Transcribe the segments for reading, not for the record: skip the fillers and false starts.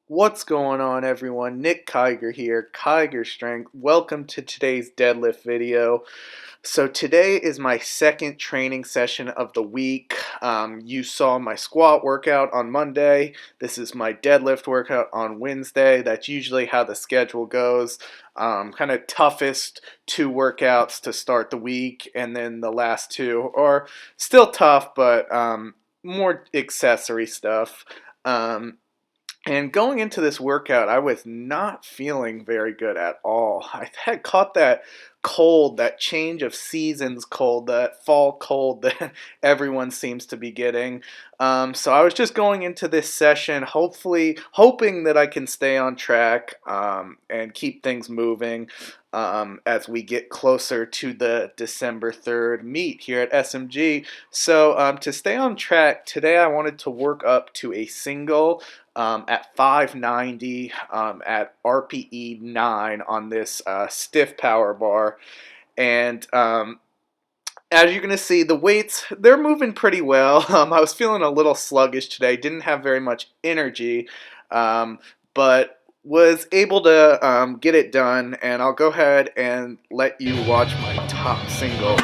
What's going on, everyone? Nick Kiger here, Kiger Strength. Welcome to today's deadlift video. So today is my second training session of the week. You saw my squat workout on Monday. This is my deadlift workout on Wednesday. That's usually how the schedule goes. Kind of toughest two workouts to start the week, and then the last two are still tough, but more accessory stuff. And going into this workout, I was not feeling very good at all. I had caught that cold, that change of seasons cold, that fall cold that everyone seems to be getting. So I was just going into this session, hopefully hoping that I can stay on track and keep things moving as we get closer to the December 3rd meet here at SMG. So to stay on track, today I wanted to work up to a single at 590 at RPE 9 on this stiff power bar. And as you're going to see, the weights, they're moving pretty well. I was feeling a little sluggish today, didn't have very much energy, but was able to get it done. And I'll go ahead and let you watch my top single.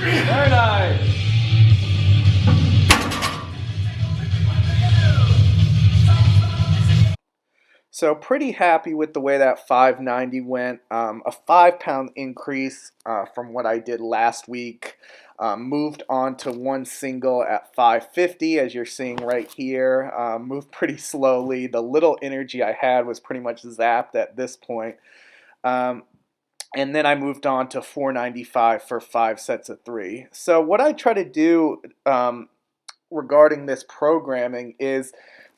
Very nice. So pretty happy with the way that 590 went. A 5 pound increase from what I did last week. Moved on to one single at 550, as you're seeing right here. Moved pretty slowly. The little energy I had was pretty much zapped at this point. And then I moved on to 495 for 5 sets of 3. So what I try to do regarding this programming is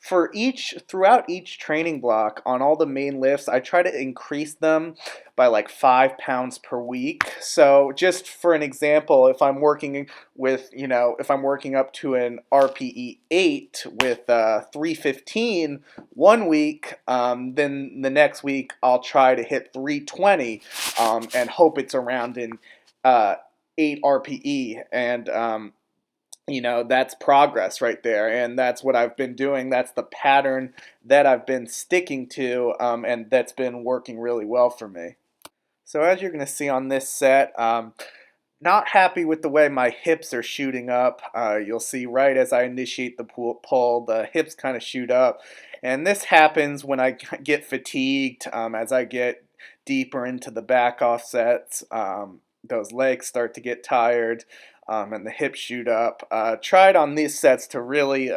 throughout each training block on all the main lifts, I try to increase them by like 5 pounds per week. So just for an example, if I'm working with, if I'm working up to an RPE 8 with 315 one week, then the next week I'll try to hit 320 and hope it's around in 8 RPE. And that's progress right there, and that's what I've been doing. That's the pattern that I've been sticking to, and that's been working really well for me. So as you're going to see on this set, not happy with the way my hips are shooting up. You'll see right as I initiate the pull, the hips kind of shoot up, and this happens when I get fatigued, as I get deeper into the back offsets. Those legs start to get tired. And the hips shoot up. Tried on these sets to really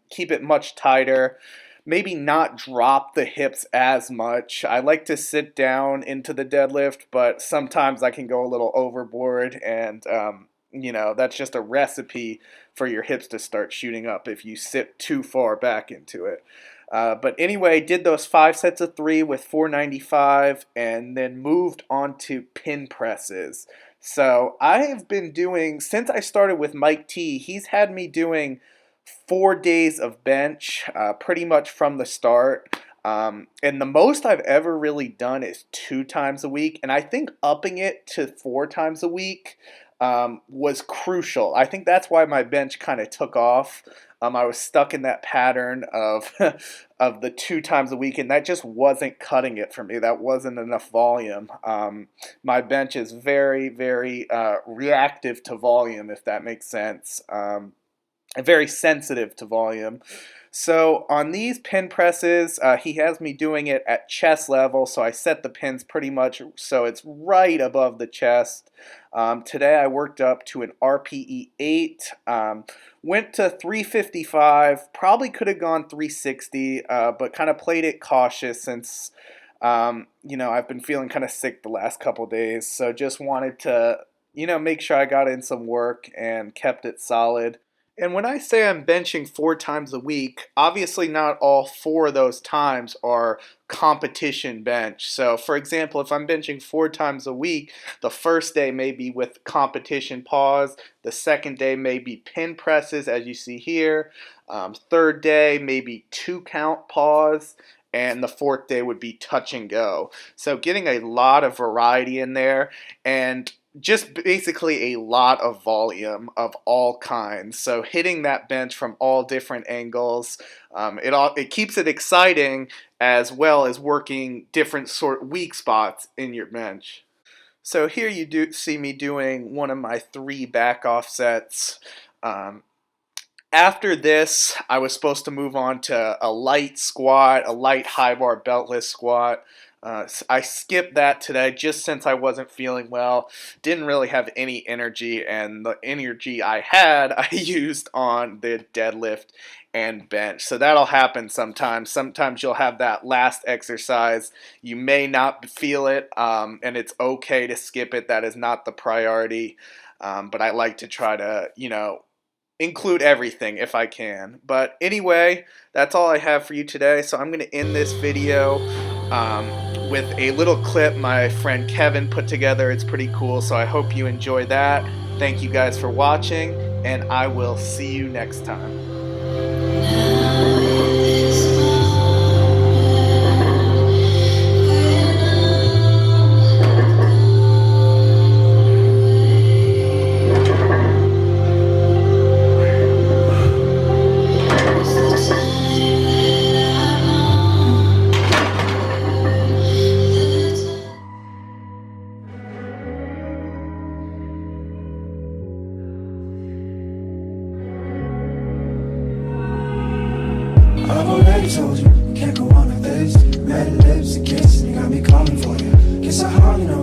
keep it much tighter, maybe not drop the hips as much. I like to sit down into the deadlift, but sometimes I can go a little overboard, and that's just a recipe for your hips to start shooting up if you sit too far back into it. But anyway, did those 5 sets of 3 with 495 and then moved on to pin presses. So I have been doing, since I started with Mike T, he's had me doing 4 days of bench pretty much from the start. And the most I've ever really done is 2 times a week. And I think upping it to 4 times a week was crucial. I think that's why my bench kind of took off. I was stuck in that pattern of of the 2 times a week, and that just wasn't cutting it for me. That wasn't enough volume. My bench is very, very reactive to volume, if that makes sense. Very sensitive to volume. So on these pin presses, he has me doing it at chest level, so I set the pins pretty much so it's right above the chest. Today I worked up to an RPE 8, went to 355, probably could have gone 360, but kind of played it cautious since, I've been feeling kind of sick the last couple days, so just wanted to, make sure I got in some work and kept it solid. And when I say I'm benching 4 times a week, obviously not all 4 of those times are competition bench. So, for example, if I'm benching 4 times a week, the first day may be with competition pause, the second day may be pin presses, as you see here, third day maybe 2 count pause, and the fourth day would be touch and go. So, getting a lot of variety in there, and just basically a lot of volume of all kinds. So hitting that bench from all different angles, it keeps it exciting as well as working different sort weak spots in your bench. So here you do see me doing one of my 3 back offsets. Um, After this, I was supposed to move on to a light squat, a light high bar beltless squat. I skipped that today just since I wasn't feeling well. Didn't really have any energy, and the energy I had, I used on the deadlift and bench. So that'll happen sometimes. Sometimes you'll have that last exercise. You may not feel it, and it's okay to skip it. That is not the priority. But I like to try to, include everything if I can. But anyway, that's all I have for you today. So I'm going to end this video with a little clip my friend Kevin put together. It's pretty cool, so I hope you enjoy that. Thank you guys for watching, and I will see you next time. I've already told you, can't go on like this. Red lips and kisses, you got me calling for you. Guess I hardly know